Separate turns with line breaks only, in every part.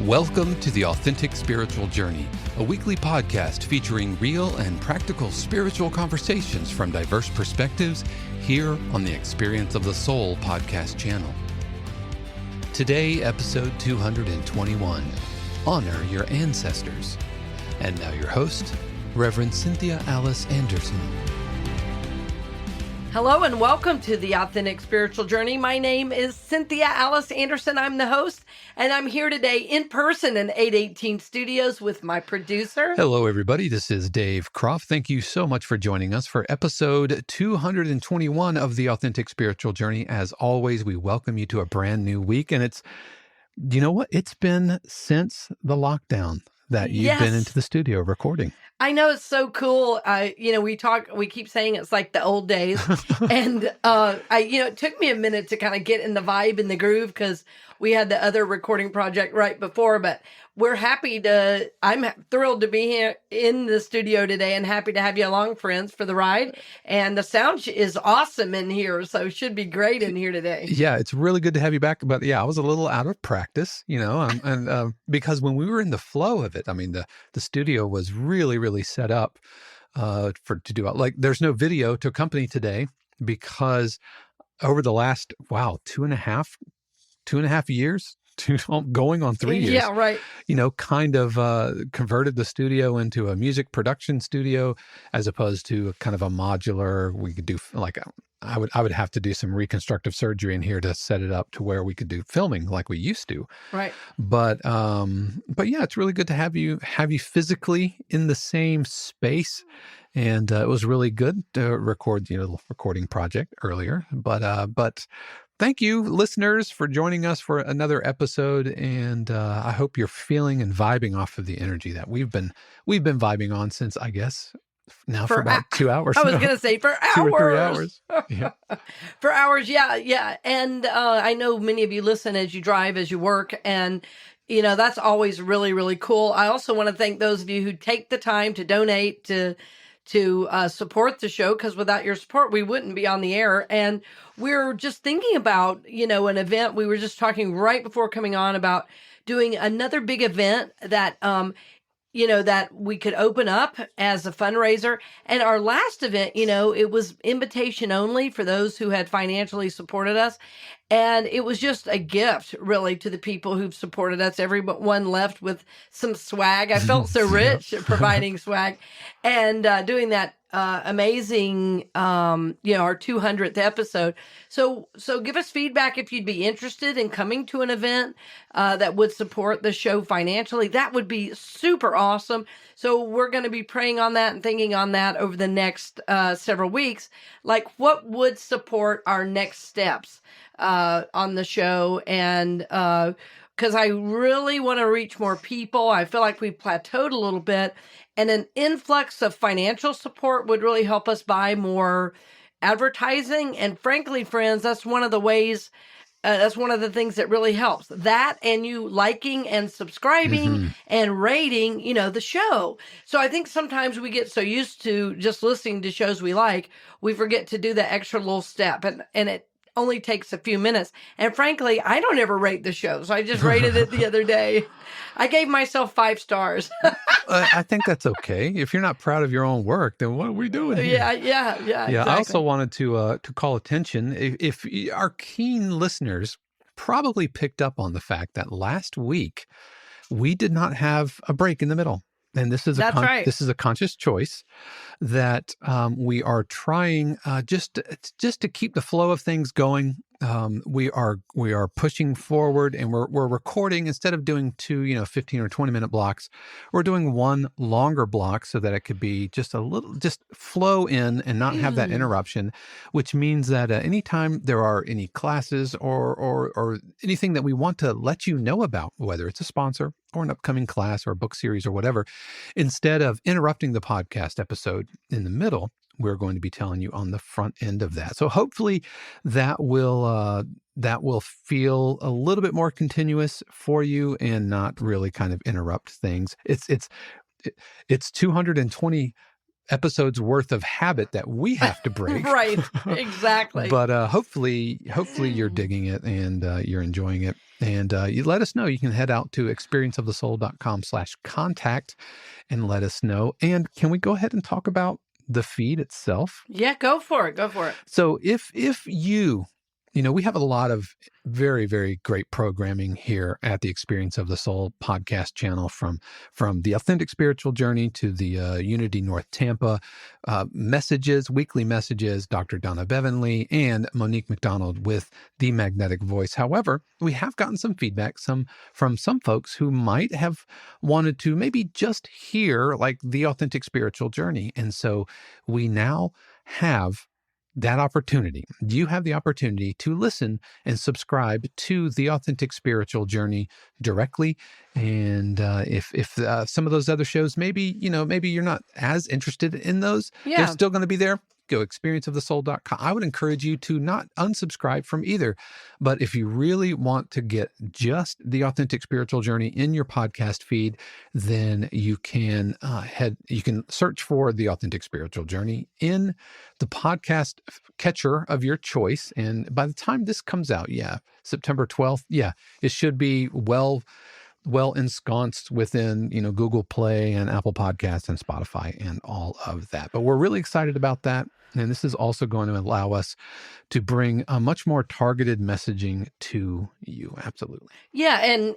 Welcome to the Authentic Spiritual Journey, a weekly podcast featuring real and practical spiritual conversations from diverse perspectives here on the Experience of the Soul podcast channel. Today, episode 221, Honor Your Ancestors. And now your host, Reverend Cynthia Alice Anderson.
Hello and welcome to the Authentic Spiritual Journey. My name is Cynthia Alice Anderson. I'm the host, and I'm here today in person in 818 Studios with my producer.
Hello, everybody. This is Dave Croft. Thank you so much for joining us for episode 221 of the Authentic Spiritual Journey. As always, we welcome you to a brand new week, and you know what? It's been since the lockdown that you've been into the studio recording.
I know, it's so cool. We keep saying it's like the old days. And, it took me a minute to kind of get in the vibe and the groove because we had the other recording project right before, but I'm thrilled to be here in the studio today and happy to have you along, friends, for the ride. And the sound is awesome in here, so it should be great in here today.
Yeah, it's really good to have you back. But yeah, I was a little out of practice, because when we were in the flow of it, I mean, the studio was really set up to do it. Like, there's no video to accompany today because over the last, 2.5 years, going on 3 years.
Yeah, right.
Kind of converted the studio into a music production studio as opposed to kind of a modular. We could do I would have to do some reconstructive surgery in here to set it up to where we could do filming like we used to.
Right.
But yeah, it's really good to have you physically in the same space. And it was really good to record the little recording project earlier. But thank you, listeners, for joining us for another episode. And I hope you're feeling and vibing off of the energy that we've been vibing on since, I guess, now for about 2 hours.
I was going to say for hours.
2 or 3 hours. Yeah.
For hours, yeah. And I know many of you listen as you drive, as you work, and that's always really, really cool. I also want to thank those of you who take the time to donate to support the show, because without your support, we wouldn't be on the air. And we're just thinking about, an event. We were just talking right before coming on about doing another big event that, that we could open up as a fundraiser. And our last event, it was invitation only for those who had financially supported us. And it was just a gift, really, to the people who've supported us. Everyone left with some swag. I felt so rich providing swag and doing that amazing, our 200th episode. So give us feedback if you'd be interested in coming to an event that would support the show financially. That would be super awesome. So we're going to be praying on that and thinking on that over the next several weeks, like what would support our next steps on the show. And because I really want to reach more people. I feel like we've plateaued a little bit, and an influx of financial support would really help us buy more advertising. And frankly, friends, that's one of the ways, that's one of the things that really helps. That and you liking and subscribing and rating, the show. So I think sometimes we get so used to just listening to shows we like, we forget to do the extra little step. And it only takes a few minutes. And frankly, I don't ever rate the shows. I just rated it the other day. I gave myself 5 stars.
I think that's okay. If you're not proud of your own work, then what are we doing here?
Yeah. Exactly.
I also wanted to call attention. If our keen listeners probably picked up on the fact that last week we did not have a break in the middle. And this is this is a conscious choice that we are trying just to keep the flow of things going. We are pushing forward, and we're recording instead of doing 2 15 or 20 minute blocks. We're doing one longer block so that it could be just flow in and not have that interruption, which means that anytime there are any classes or anything that we want to let you know about, whether it's a sponsor or an upcoming class or a book series or whatever, instead of interrupting the podcast episode in the middle, we're going to be telling you on the front end of that. So hopefully that will feel a little bit more continuous for you and not really kind of interrupt things. It's 220 episodes worth of habit that we have to break.
Right. Exactly.
But hopefully you're digging it and you're enjoying it. And you let us know. You can head out to experienceofthesoul.com/contact and let us know. And can we go ahead and talk about the feed itself?
Yeah, go for it. Go for it.
So if we have a lot of very, very great programming here at the Experience of the Soul podcast channel, from the Authentic Spiritual Journey to the Unity North Tampa weekly messages, Dr. Donna Bevanley and Monique McDonald with The Magnetic Voice. However, we have gotten some feedback from some folks who might have wanted to maybe just hear like the Authentic Spiritual Journey. And so we now have that opportunity. You have the opportunity to listen and subscribe to the Authentic Spiritual Journey directly. And if some of those other shows, maybe you're not as interested in those, they're still going to be there. Go experienceofthesoul.com. I would encourage you to not unsubscribe from either. But if you really want to get just the Authentic Spiritual Journey in your podcast feed, then you can search for the Authentic Spiritual Journey in the podcast catcher of your choice. And by the time this comes out, September 12th, it should be well ensconced within, Google Play and Apple Podcasts and Spotify and all of that. But we're really excited about that. And this is also going to allow us to bring a much more targeted messaging to you. Absolutely.
Yeah. And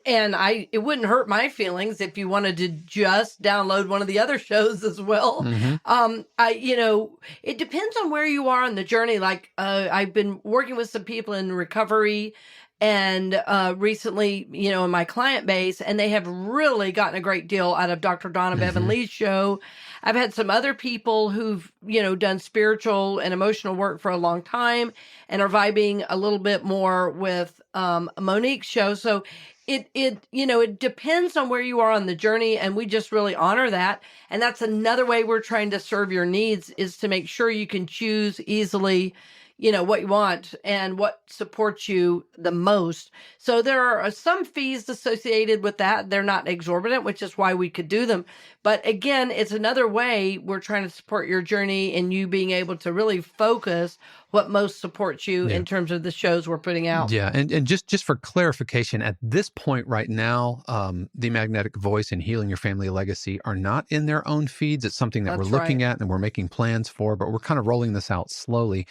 it wouldn't hurt my feelings if you wanted to just download one of the other shows as well.
Mm-hmm.
It depends on where you are on the journey. Like, I've been working with some people in recovery and recently, in my client base, and they have really gotten a great deal out of Dr. Donna Bevanley's show. I've had some other people who've, done spiritual and emotional work for a long time and are vibing a little bit more with Monique's show. So it depends on where you are on the journey, and we just really honor that. And that's another way we're trying to serve your needs, is to make sure you can choose easily what you want and what supports you the most. So there are some fees associated with that. They're not exorbitant, which is why we could do them. But again, it's another way we're trying to support your journey and you being able to really focus what most supports you in terms of the shows we're putting out.
Yeah. And just for clarification, at this point right now, The Magnetic Voice and Healing Your Family Legacy are not in their own feeds. It's something that we're looking at and we're making plans for, but we're kind of rolling this out slowly.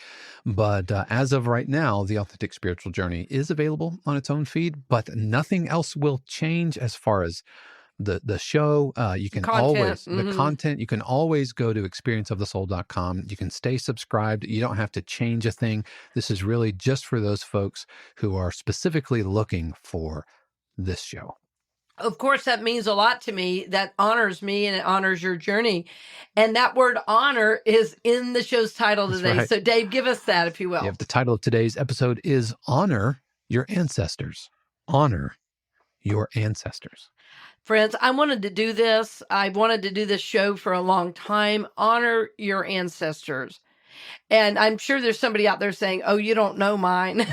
But as of right now, the Authentic Spiritual Journey is available on its own feed, but nothing else will change as far as the show. You can always, the content, you can always go to experienceofthesoul.com. You can stay subscribed. You don't have to change a thing. This is really just for those folks who are specifically looking for this show.
Of course, that means a lot to me. That honors me and it honors your journey. And that word honor is in the show's title today. Right. So Dave, give us that, if you will.
The title of today's episode is Honor Your Ancestors. Honor your ancestors.
Friends, I wanted to do this. I've wanted to do this show for a long time. Honor your ancestors. And I'm sure there's somebody out there saying, oh, you don't know mine.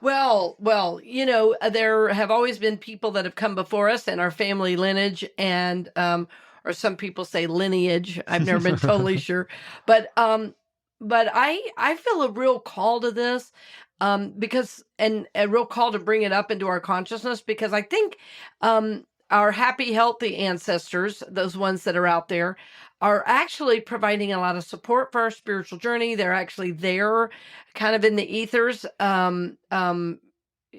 Well, there have always been people that have come before us in our family lineage and, or some people say lineage. I've never been totally sure. But I feel a real call to this. Because a real call to bring it up into our consciousness, because I think our happy, healthy ancestors, those ones that are out there, are actually providing a lot of support for our spiritual journey. They're actually there kind of in the ethers,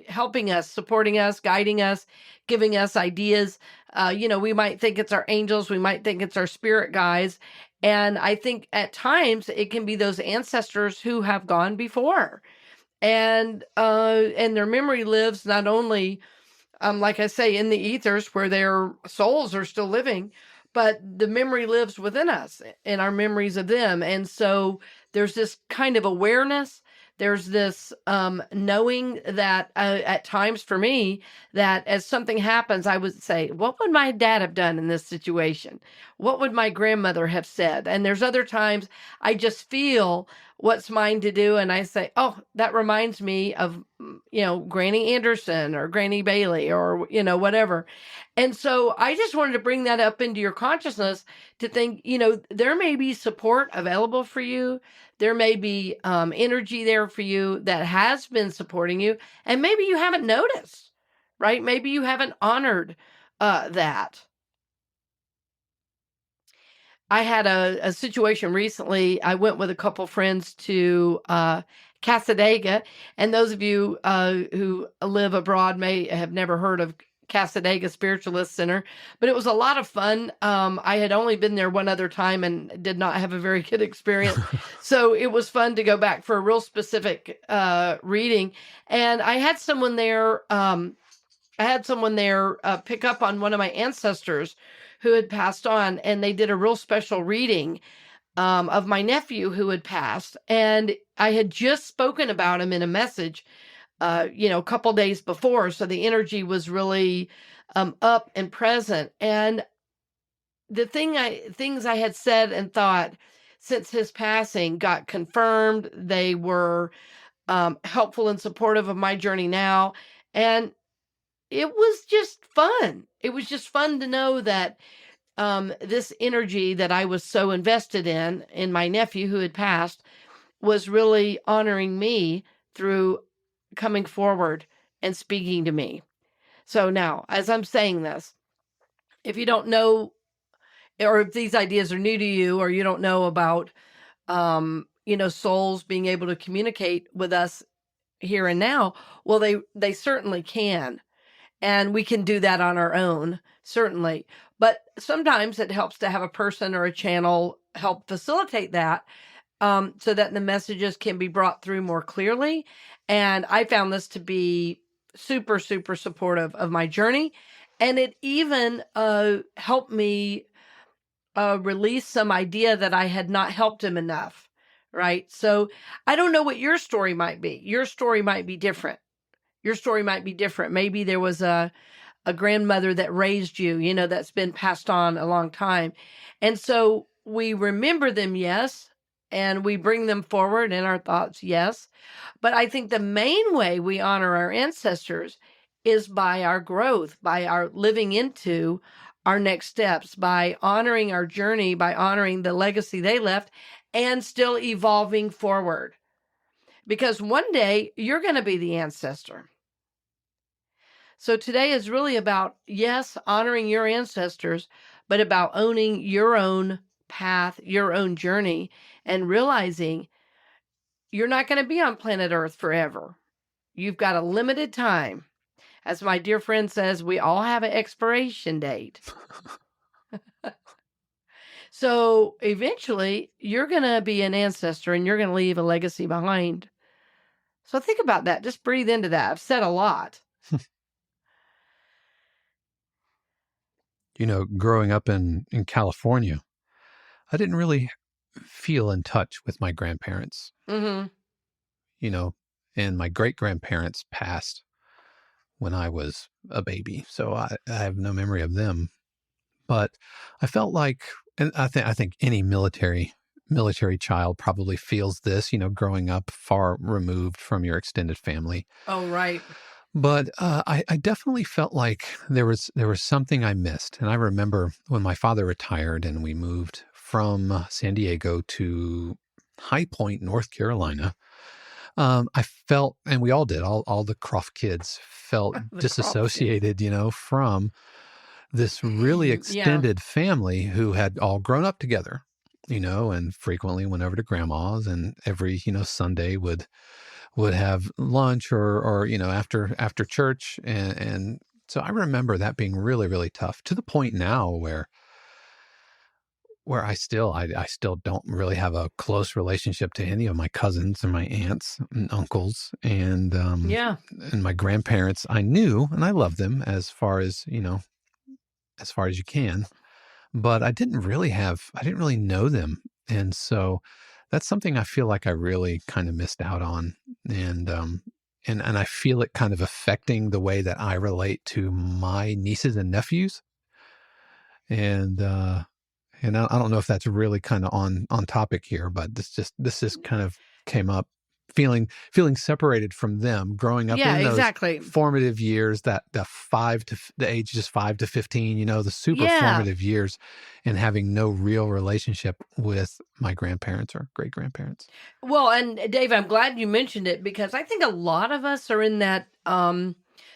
helping us, supporting us, guiding us, giving us ideas. We might think it's our angels. We might think it's our spirit guides. And I think at times it can be those ancestors who have gone before. And their memory lives not only, like I say, in the ethers where their souls are still living, but the memory lives within us in our memories of them. And so there's this kind of awareness. There's this knowing that at times for me, that as something happens, I would say, what would my dad have done in this situation? What would my grandmother have said? And there's other times I just feel what's mine to do. And I say, oh, that reminds me of, Granny Anderson or Granny Bailey or, whatever. And so I just wanted to bring that up into your consciousness to think, there may be support available for you. There may be energy there for you that has been supporting you. And maybe you haven't noticed, right? Maybe you haven't honored that. I had a situation recently. I went with a couple friends to Casadega, and those of you who live abroad may have never heard of Casadega Spiritualist Center, but it was a lot of fun. I had only been there one other time and did not have a very good experience. So it was fun to go back for a real specific reading. And I had someone there pick up on one of my ancestors who had passed on, and they did a real special reading of my nephew who had passed. And I had just spoken about him in a message, a couple days before. So the energy was really up and present. And the things I had said and thought since his passing got confirmed. They were helpful and supportive of my journey now. And it was just fun. It was just fun to know that this energy that I was so invested in my nephew who had passed, was really honoring me through coming forward and speaking to me. So now, as I'm saying this, if you don't know, or if these ideas are new to you, or you don't know about, souls being able to communicate with us here and now, well, they certainly can. And we can do that on our own, certainly. But sometimes it helps to have a person or a channel help facilitate that, so that the messages can be brought through more clearly. And I found this to be super, super supportive of my journey. And it even helped me release some idea that I had not helped him enough, right? So I don't know what your story might be. Your story might be different. Maybe there was a grandmother that raised you, that's been passed on a long time. And so we remember them, yes, and we bring them forward in our thoughts, yes. But I think the main way we honor our ancestors is by our growth, by our living into our next steps, by honoring our journey, by honoring the legacy they left, and still evolving forward. Because one day you're going to be the ancestor. So today is really about, yes, honoring your ancestors, but about owning your own path, your own journey, and realizing you're not going to be on planet Earth forever. You've got a limited time. As my dear friend says, we all have an expiration date. So eventually, you're going to be an ancestor and you're going to leave a legacy behind. So think about that. Just breathe into that. I've said a lot.
Growing up in California, I didn't really feel in touch with my grandparents.
Mm-hmm.
And my great-grandparents passed when I was a baby, so I have no memory of them. But I felt like, and I think any military child probably feels this, growing up far removed from your extended family.
Oh, right.
But I definitely felt like there was something I missed. And I remember when my father retired and we moved from San Diego to High Point, North Carolina, I felt, and we all did, all the Croft kids felt disassociated, from this really extended family who had all grown up together, and frequently went over to grandma's, and every, Sunday would have lunch or after church. And so I remember that being really, really tough, to the point now where I still don't really have a close relationship to any of my cousins and my aunts and uncles and and my grandparents. I knew and I loved them as far as you can, but I didn't really know them. And so that's something I feel like I really kind of missed out on. And I feel it kind of affecting the way that I relate to my nieces and nephews. And I don't know if that's really kind of on topic here, but this just kind of came up. feeling separated from them, growing up
Yeah,
in those
exactly.
formative years, that the age just 5 to 15, the super
Yeah.
formative years, and having no real relationship with my grandparents or great grandparents.
Well, and Dave, I'm glad you mentioned it because I think a lot of us are in that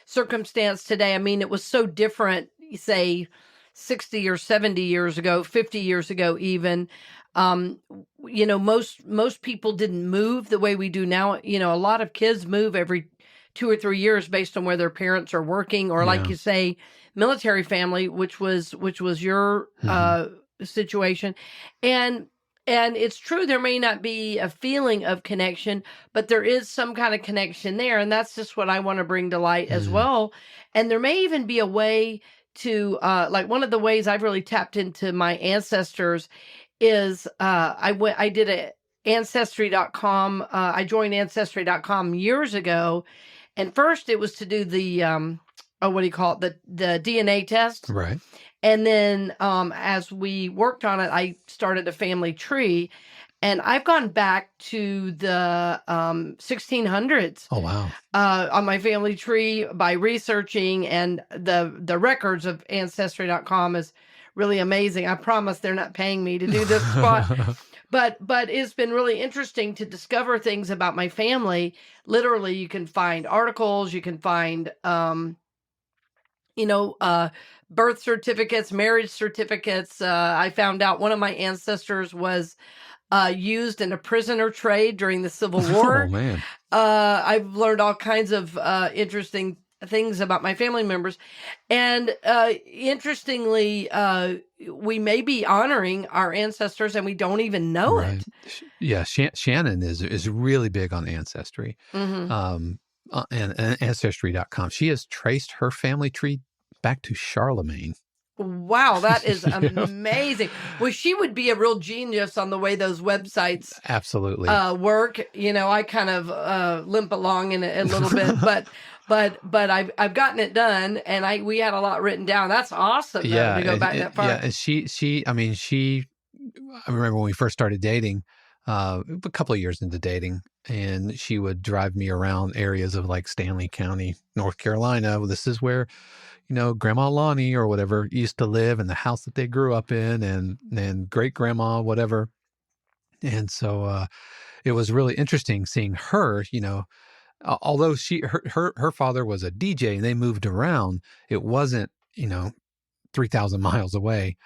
circumstance today. I mean, it was so different, say 60 or 70 years ago, 50 years ago even. Most people didn't move the way we do now. A lot of kids move every 2 or 3 years based on where their parents are working, or like
Yeah.
you say, military family, which was your
Hmm.
situation. And and it's true, there may not be a feeling of connection, but there is some kind of connection there. And that's just what I want to bring to light as
Mm.
well. And there may even be a way to, like one of the ways I've really tapped into my ancestors is I did a ancestry.com. I joined ancestry.com years ago. And first it was to do the, what do you call it? The DNA test.
Right.
And then as we worked on it, I started a family tree, and I've gone back to the 1600s
Oh, wow.
on my family tree by researching, and the records of ancestry.com is really amazing. I promise they're not paying me to do this spot, but it's been really interesting to discover things about my family. Literally, you can find articles, you can find you know, uh, birth certificates, marriage certificates. I found out one of my ancestors was used in a prisoner trade during the Civil
Oh,
War.
man.
I've learned all kinds of interesting things about my family members. And interestingly, we may be honoring our ancestors and we don't even know
Right.
it.
Yeah. Shannon is really big on Ancestry,
Hmm.
um, and Ancestry.com. She has traced her family tree back to Charlemagne.
Wow, that is
Yeah.
amazing. Well, she would be a real genius on the way those websites
Absolutely.
work. I kind of limp along in it a little bit, but I've gotten it done, and we had a lot written down. That's awesome though,
Yeah.
to go back that
Yeah.
far.
And I remember when we first started dating, a couple of years into dating, and she would drive me around areas of like Stanley County, North Carolina. Well, this is where, Grandma Lonnie or whatever used to live, and the house that they grew up in, and great grandma, whatever. And so it was really interesting seeing her, although her father was a DJ and they moved around, it wasn't, 3,000 miles away.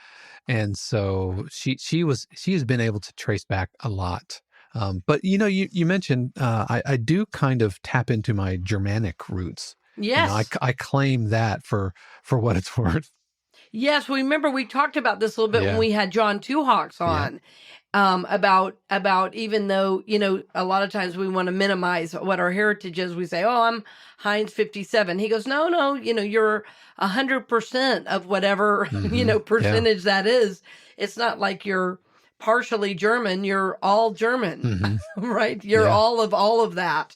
And so she has been able to trace back a lot. But you mentioned, I do kind of tap into my Germanic roots.
Yes.
I claim that for what it's worth.
Yes, remember we talked about this a little bit when
Yeah.
we had John Two Hawks
Yeah.
on, about even though a lot of times we want to minimize what our heritage is. We say, "Oh, I'm Heinz 57." He goes, "No, no, you're 100% of whatever
Hmm. Yeah.
percentage that is. It's not like you're partially German. You're all German,
Hmm.
right? You're
Yeah.
all of that."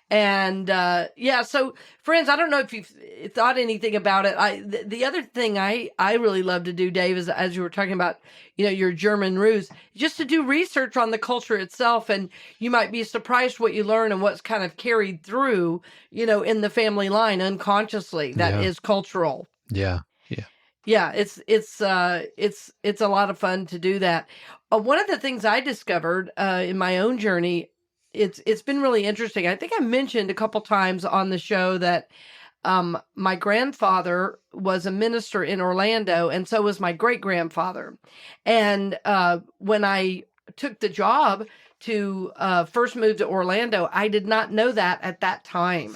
And yeah, so friends, I don't know if you've thought anything about it. The other thing I really love to do, Dave, is as you were talking about, your German roots, just to do research on the culture itself, and you might be surprised what you learn and what's kind of carried through, in the family line unconsciously that
Yeah.
is cultural.
Yeah. Yeah.
Yeah, it's a lot of fun to do that. One of the things I discovered in my own journey, it's been really interesting. I think I mentioned a couple times on the show that my grandfather was a minister in Orlando, and so was my great grandfather. And when I took the job to first move to Orlando, I did not know that at that time.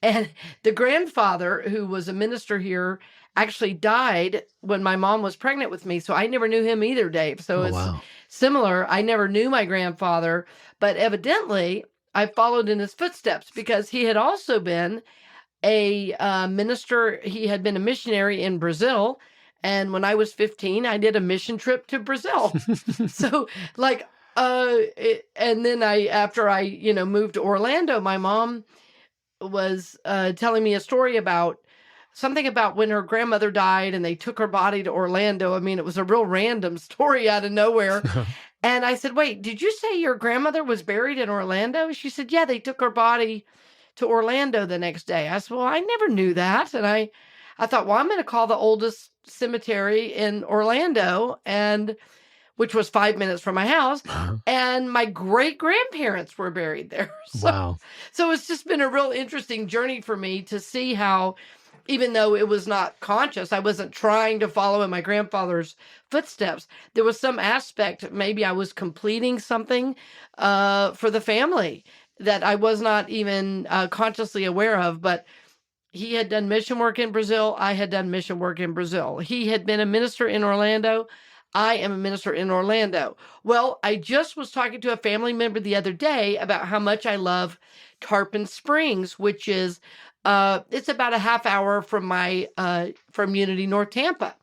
And the grandfather, who was a minister here, actually died when my mom was pregnant with me. So I never knew him either, Dave. So
Oh,
it's
wow.
similar. I never knew my grandfather, but evidently I followed in his footsteps because he had also been a minister. He had been a missionary in Brazil. And when I was 15, I did a mission trip to Brazil. So, like, and then after I, moved to Orlando, my mom was telling me a story about something about when her grandmother died and they took her body to Orlando. I mean, it was a real random story out of nowhere. And I said, "Wait, did you say your grandmother was buried in Orlando?" She said, "Yeah, they took her body to Orlando the next day." I said, "Well, I never knew that." And I thought, "Well, I'm going to call the oldest cemetery in Orlando," and which was 5 minutes from my house, and my great grandparents were buried there.
Wow.
So it's just been a real interesting journey for me to see how, even though it was not conscious, I wasn't trying to follow in my grandfather's footsteps. There was some aspect, maybe I was completing something for the family that I was not even consciously aware of. But he had done mission work in Brazil. I had done mission work in Brazil. He had been a minister in Orlando. I am a minister in Orlando. Well, I just was talking to a family member the other day about how much I love Tarpon Springs, which is it's about a half hour from my from Unity, North Tampa.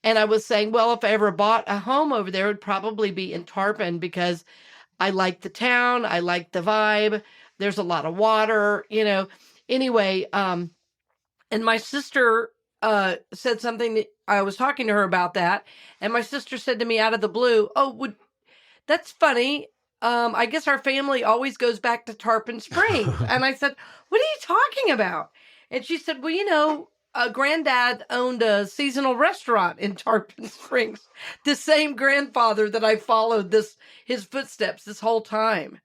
And I was saying, well, if I ever bought a home over there, it would probably be in Tarpon because I like the town, I like the vibe. There's a lot of water, you know. Anyway, and my sister said something that I was talking to her about that, and my sister said to me out of the blue, "Oh, that's funny. I guess our family always goes back to Tarpon Springs." And I said, "What are you talking about?" And she said, "Well, granddad owned a seasonal restaurant in Tarpon Springs. The same grandfather that I followed his footsteps this whole time."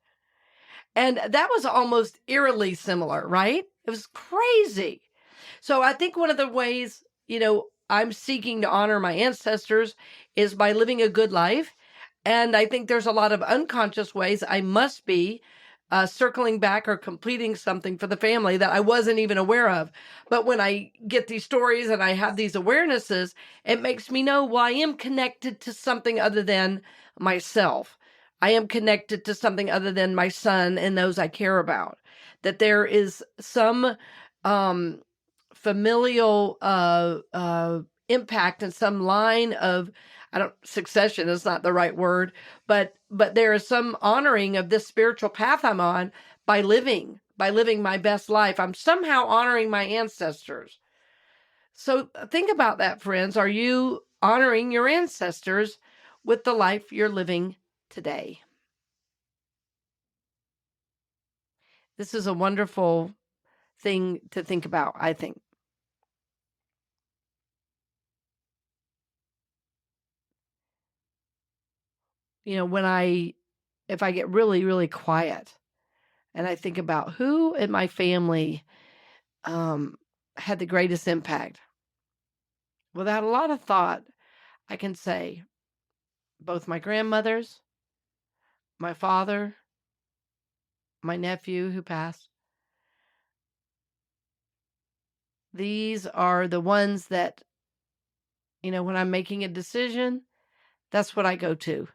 And that was almost eerily similar, right? It was crazy. So I think one of the ways, I'm seeking to honor my ancestors is by living a good life. And I think there's a lot of unconscious ways I must be circling back or completing something for the family that I wasn't even aware of. But when I get these stories and I have these awarenesses, it makes me know, well, I am connected to something other than myself. I am connected to something other than my son and those I care about. That there is some familial impact and some line of, I don't, succession is not the right word, but there is some honoring of this spiritual path I'm on by living my best life. I'm somehow honoring my ancestors. So think about that, friends. Are you honoring your ancestors with the life you're living today? This is a wonderful thing to think about, I think. If I get really, really quiet and I think about who in my family had the greatest impact, without a lot of thought, I can say both my grandmothers, my father, my nephew who passed. These are the ones that, when I'm making a decision, that's what I go to.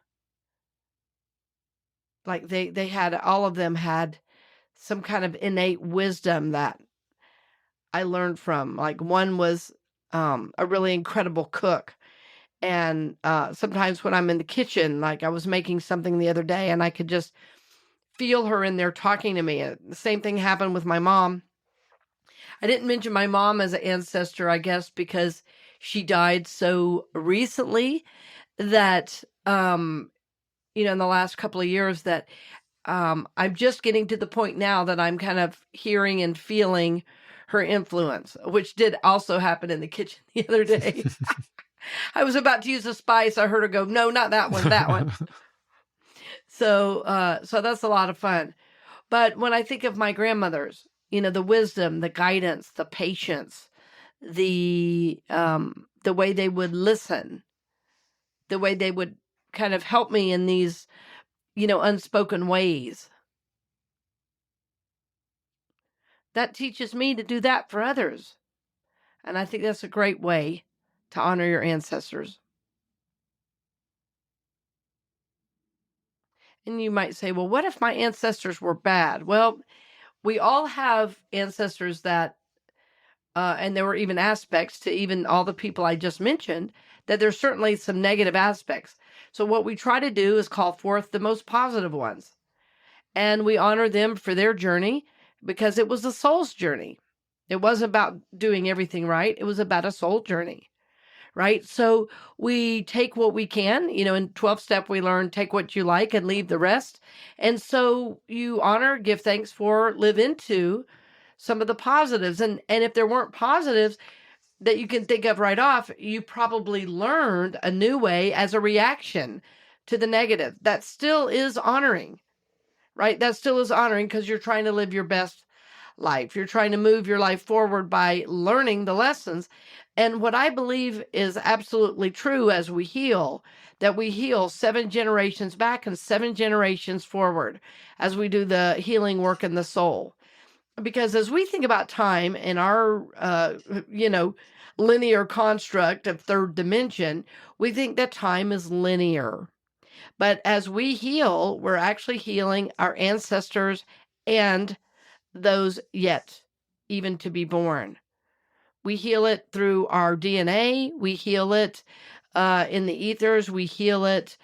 Like they had, all of them had some kind of innate wisdom that I learned from. Like one was a really incredible cook. And sometimes when I'm in the kitchen, like I was making something the other day and I could just feel her in there talking to me. The same thing happened with my mom. I didn't mention my mom as an ancestor, I guess, because she died so recently that, in the last couple of years that I'm just getting to the point now that I'm kind of hearing and feeling her influence, which did also happen in the kitchen the other day. I was about to use a spice. I heard her go, "No, not that one, that one." So that's a lot of fun. But when I think of my grandmothers, the wisdom, the guidance, the patience, the way they would listen, the way they would kind of help me in these, unspoken ways. That teaches me to do that for others. And I think that's a great way to honor your ancestors. And you might say, well, what if my ancestors were bad? Well, we all have ancestors that, and there were even aspects to even all the people I just mentioned, that there's certainly some negative aspects. So what we try to do is call forth the most positive ones. And we honor them for their journey because it was a soul's journey. It wasn't about doing everything right. It was about a soul journey. right? So we take what we can, in 12 step, we learn take what you like and leave the rest. And so you honor, give thanks for, live into some of the positives. And if there weren't positives that you can think of right off, you probably learned a new way as a reaction to the negative. That still is honoring, right? That still is honoring because you're trying to live your best life. You're trying to move your life forward by learning the lessons. And what I believe is absolutely true as we heal, that we heal 7 generations back and 7 generations forward as we do the healing work in the soul. Because as we think about time in our, linear construct of third dimension, we think that time is linear. But as we heal, we're actually healing our ancestors and those yet even to be born. We heal it through our DNA. We heal it in the ethers. We heal it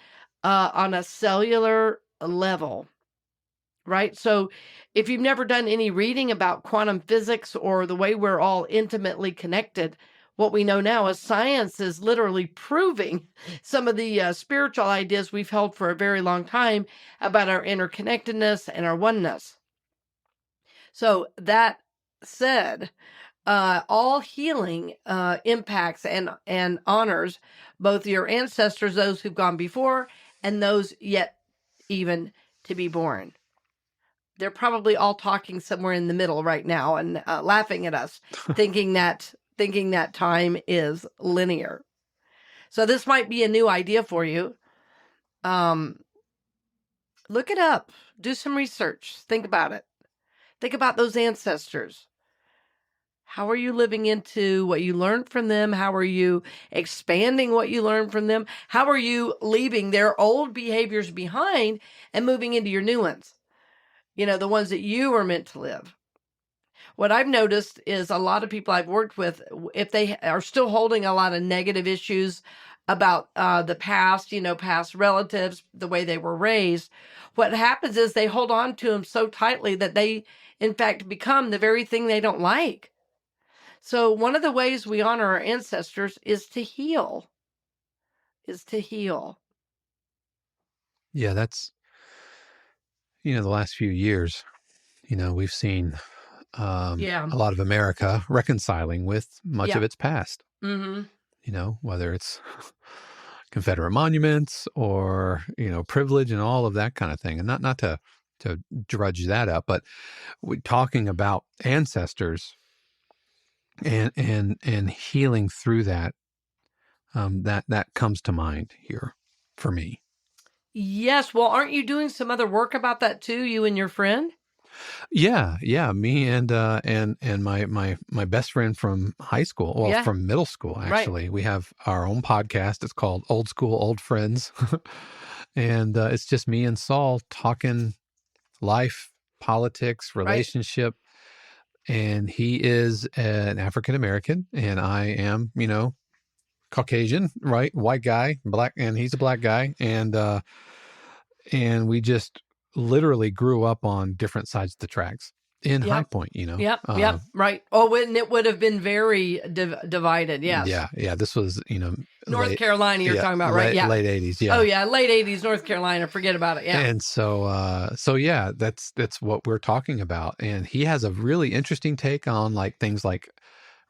on a cellular level, right? So if you've never done any reading about quantum physics or the way we're all intimately connected, what we know now is science is literally proving some of the spiritual ideas we've held for a very long time about our interconnectedness and our oneness. So that said, all healing impacts and honors both your ancestors, those who've gone before, and those yet even to be born. They're probably all talking somewhere in the middle right now and laughing at us, thinking that time is linear. So this might be a new idea for you. Look it up. Do some research. Think about it. Think about those ancestors. How are you living into what you learned from them? How are you expanding what you learned from them? How are you leaving their old behaviors behind and moving into your new ones? The ones that you were meant to live. What I've noticed is a lot of people I've worked with, if they are still holding a lot of negative issues about the past, past relatives, the way they were raised, what happens is they hold on to them so tightly that they, in fact, become the very thing they don't like. So one of the ways we honor our ancestors is to heal.
Yeah, that's, the last few years, we've seen
Yeah.
a lot of America reconciling with much
Yeah.
of its past,
Mm-hmm.
Whether it's Confederate monuments or, privilege and all of that kind of thing. And not to drudge that up, but we're talking about ancestors and healing through that, that comes to mind here for me.
Yes. Well, aren't you doing some other work about that too, you and your friend?
Yeah. Me and my best friend from high school, well,
Yeah.
from middle school, actually.
Right.
We have our own podcast. It's called Old School, Old Friends. And it's just me and Saul talking life, politics, relationship. And he is an African American, and I am, Caucasian, right? White guy, black, and he's a black guy. And we just literally grew up on different sides of the tracks in High
Yep.
Point,
Yep. Right. Oh, and it would have been very divided. Yes.
Yeah. This was,
North Carolina, you're talking about, right? Yeah.
late 80s. Yeah.
Oh, yeah. Late 80s, North Carolina. Forget about it. Yeah.
And so yeah, that's what we're talking about. And he has a really interesting take on like things like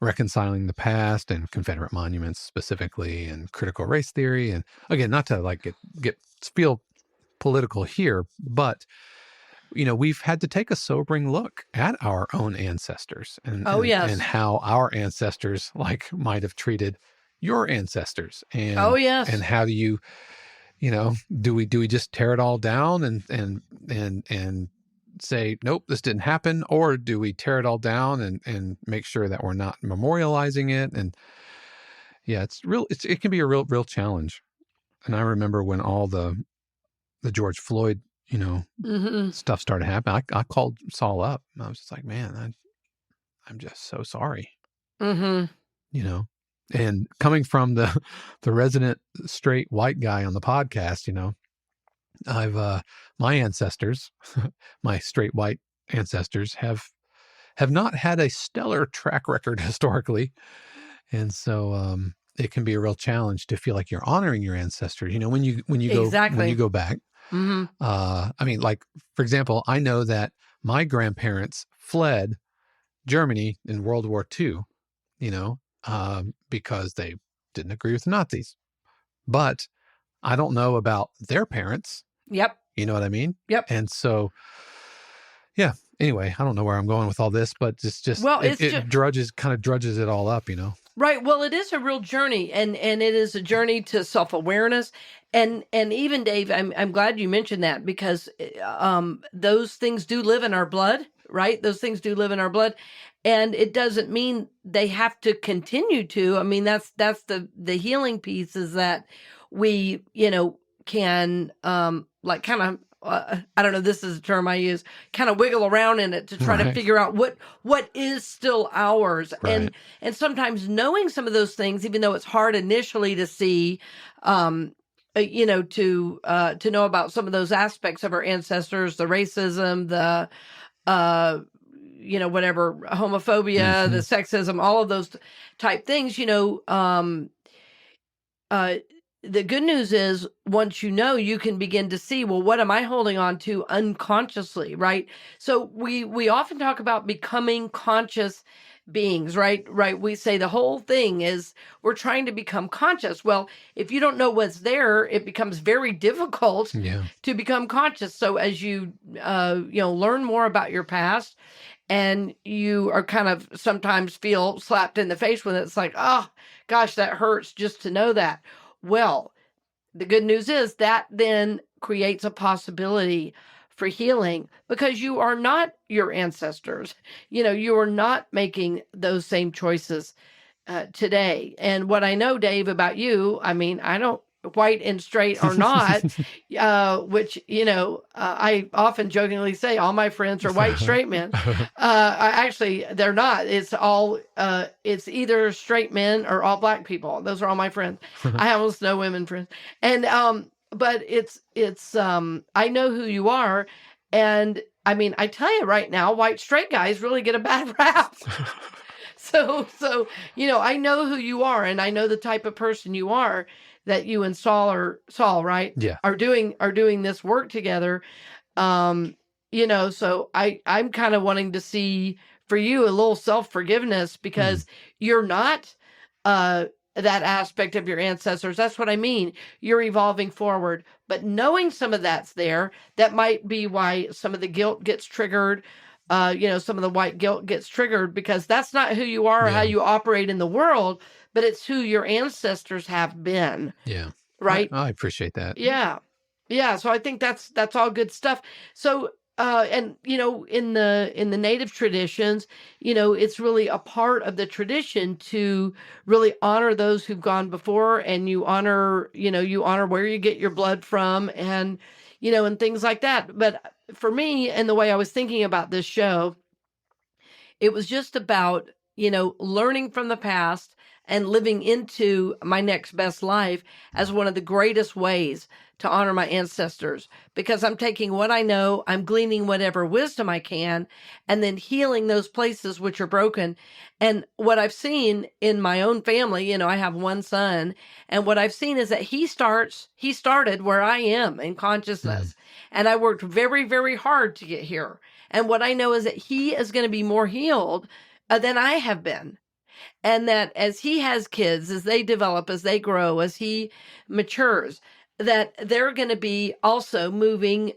reconciling the past and Confederate monuments specifically, and critical race theory. And again, not to like feel political here, but we've had to take a sobering look at our own ancestors and
yes.
and how our ancestors like might have treated your ancestors. And
yes.
and how do you do we just tear it all down and say, nope, this didn't happen? Or do we tear it all down and make sure that we're not memorializing it? And yeah, it can be a real challenge. And I remember when all the George Floyd,
Mm-hmm.
stuff started happening, I called Saul up. And I was just like, man, I'm just so sorry.
Mm-hmm.
And coming from the resident straight white guy on the podcast, I've my ancestors, my straight white ancestors have not had a stellar track record historically. And so it can be a real challenge to feel like you're honoring your ancestors. When you
Exactly.
go back.
Hmm.
I mean, like, for example, I know that my grandparents fled Germany in World War II, because they didn't agree with the Nazis. But I don't know about their parents.
Yep.
You know what I mean?
Yep.
And so, yeah. Anyway, I don't know where I'm going with all this, but
Well, it's just
it kind of drudges it all up.
right. Well, it is a real journey, and it is a journey to self-awareness. And even Dave, I'm glad you mentioned that, because those things do live in our blood, right? Those things do live in our blood, and it doesn't mean they have to continue to. I mean, that's the healing piece, is that we, can like kind of I don't know, this is a term I use, kind of wiggle around in it to try to
Right.
figure out what is still ours.
Right.
And sometimes knowing some of those things, even though it's hard initially to see, to know about some of those aspects of our ancestors, the racism, the whatever, homophobia, the
Hmm.
sexism, all of those type things, uh, the good news is, once you can begin to see, well, what am I holding on to unconsciously, right? So we often talk about becoming conscious beings, right? Right. We say the whole thing is we're trying to become conscious. Well, if you don't know what's there, it becomes very difficult
Yeah.
to become conscious. So as you learn more about your past, and you are kind of sometimes feel slapped in the face when it's like, oh gosh, that hurts just to know that. Well, the good news is that then creates a possibility for healing, because you are not your ancestors. You are not making those same choices today. And what I know, Dave, about you, I mean, I don't, white and straight or not, which, I often jokingly say all my friends are white straight men. They're not. It's all, it's either straight men or all black people. Those are all my friends. I have almost no women friends. And, but I know who you are. And I mean, I tell you right now, white straight guys really get a bad rap. So, I know who you are, and I know the type of person you are, that you and Saul, right?
Yeah.
Are doing this work together. So I'm kind of wanting to see for you a little self-forgiveness, because you're not that aspect of your ancestors. That's what I mean. You're evolving forward, but knowing some of that's there, that might be why some of the guilt gets triggered. Some of the white guilt gets triggered, because that's not who you are or how
Yeah.
you operate in the world, but it's who your ancestors have been.
Yeah.
Right?
I appreciate that.
Yeah. Yeah. So I think that's all good stuff. So and in the native traditions, it's really a part of the tradition to really honor those who've gone before, and you honor where you get your blood from, and and things like that. But for me, and the way I was thinking about this show, it was just about, learning from the past and living into my next best life as one of the greatest ways to honor my ancestors, because I'm taking what I know, I'm gleaning whatever wisdom I can, and then healing those places which are broken. And what I've seen in my own family, I have one son, and what I've seen is that he started where I am in consciousness. And I worked very, very hard to get here. And what I know is that he is going to be more healed than I have been. And that as he has kids, as they develop, as they grow, as he matures, that they're going to be also moving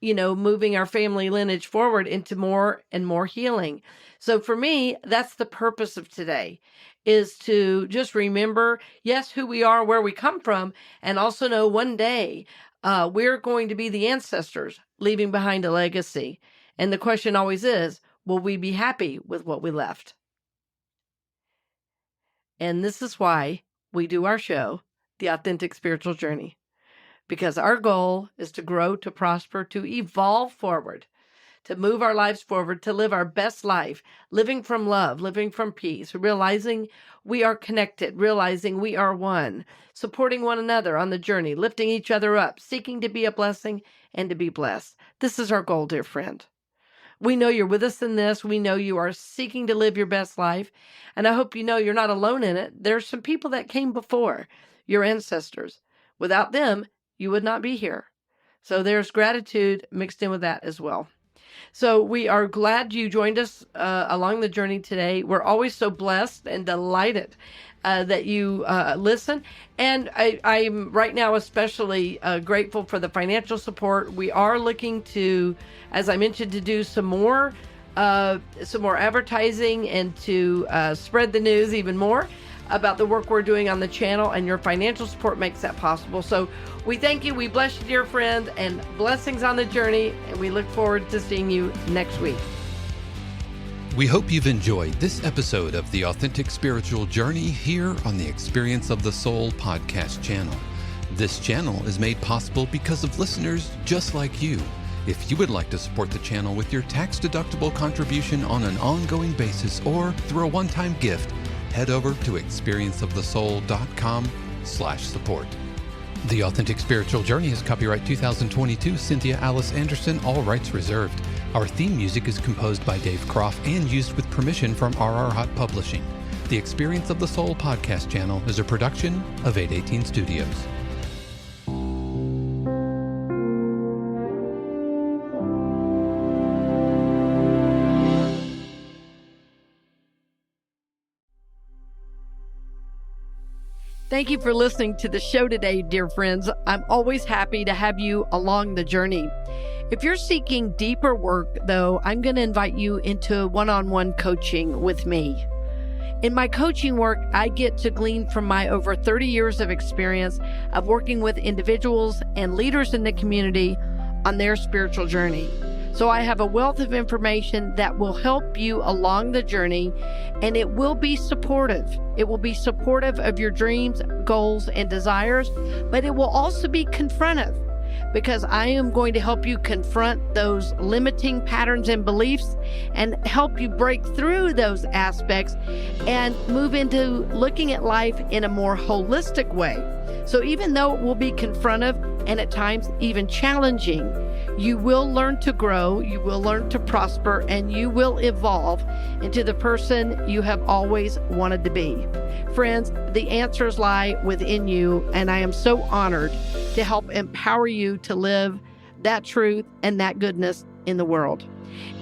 our family lineage forward into more and more healing. So for me, that's the purpose of today, is to just remember, yes, who we are, where we come from, and also know one day we're going to be the ancestors leaving behind a legacy. And the question always is, will we be happy with what we left? And this is why we do our show, The Authentic Spiritual Journey, because our goal is to grow, to prosper, to evolve forward, to move our lives forward, to live our best life, living from love, living from peace, realizing we are connected, realizing we are one, supporting one another on the journey, lifting each other up, seeking to be a blessing and to be blessed. This is our goal, dear friend. We know you're with us in this. We know you are seeking to live your best life. And I hope you know you're not alone in it. There's some people that came before, your ancestors. Without them, you would not be here. So there's gratitude mixed in with that as well. So we are glad you joined us along the journey today. We're always so blessed and delighted that you listen. And I'm right now especially grateful for the financial support. We are looking to, as I mentioned, to do some more advertising and to spread the news even more about the work we're doing on the channel, and your financial support makes that possible. So we thank you, we bless you, dear friend, and blessings on the journey, and we look forward to seeing you next week.
We hope you've enjoyed this episode of The Authentic Spiritual Journey here on the Experience of the Soul podcast channel. This channel is made possible because of listeners just like you. If you would like to support the channel with your tax-deductible contribution on an ongoing basis or through a one-time gift, head over to experienceofthesoul.com/support. The Authentic Spiritual Journey is copyright 2022, Cynthia Alice Anderson, all rights reserved. Our theme music is composed by Dave Croft and used with permission from RR Hot Publishing. The Experience of the Soul podcast channel is a production of 818 Studios.
Thank you for listening to the show today, dear friends. I'm always happy to have you along the journey. If you're seeking deeper work, though, I'm going to invite you into one-on-one coaching with me. In my coaching work, I get to glean from my over 30 years of experience of working with individuals and leaders in the community on their spiritual journey. So I have a wealth of information that will help you along the journey, and it will be supportive. It will be supportive of your dreams, goals, and desires, but it will also be confrontive, because I am going to help you confront those limiting patterns and beliefs and help you break through those aspects and move into looking at life in a more holistic way. So even though it will be confrontive and at times even challenging, you will learn to grow, you will learn to prosper, and you will evolve into the person you have always wanted to be. Friends, the answers lie within you, and I am so honored to help empower you to live that truth and that goodness in the world.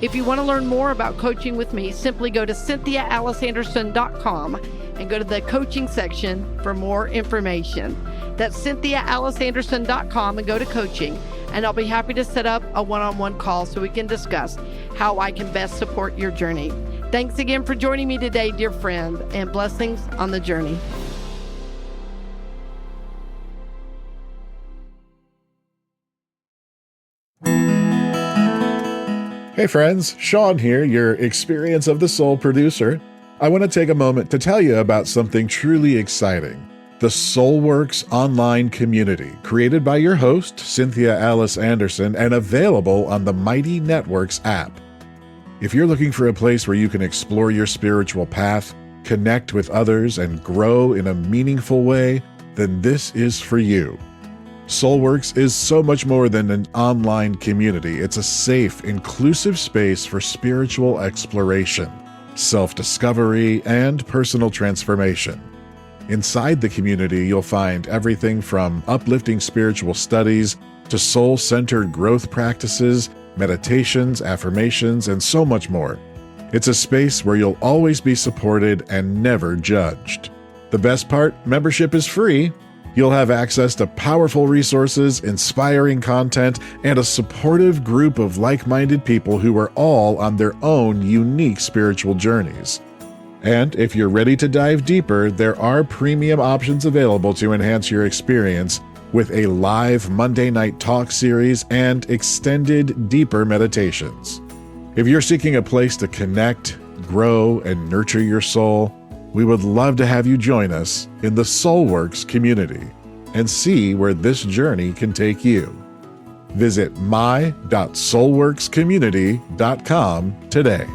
If you want to learn more about coaching with me, simply go to CynthiaAliceAnderson.com and go to the coaching section for more information. That's CynthiaAliceAnderson.com and go to coaching, and I'll be happy to set up a one-on-one call so we can discuss how I can best support your journey. Thanks again for joining me today, dear friend, and blessings on the journey.
Hey friends, Sean here, your Experience of the Soul producer. I want to take a moment to tell you about something truly exciting. The Soulworks online community, created by your host, Cynthia Alice Anderson, and available on the Mighty Networks app. If you're looking for a place where you can explore your spiritual path, connect with others, and grow in a meaningful way, then this is for you. Soulworks is so much more than an online community. It's a safe, inclusive space for spiritual exploration, self-discovery, and personal transformation. Inside the community, you'll find everything from uplifting spiritual studies to soul-centered growth practices, meditations, affirmations, and so much more. It's a space where you'll always be supported and never judged. The best part, membership is free. You'll have access to powerful resources, inspiring content, and a supportive group of like-minded people who are all on their own unique spiritual journeys. And if you're ready to dive deeper, there are premium options available to enhance your experience with a live Monday night talk series and extended, deeper meditations. If you're seeking a place to connect, grow, and nurture your soul, we would love to have you join us in the Soulworks community and see where this journey can take you. Visit my.soulworkscommunity.com today.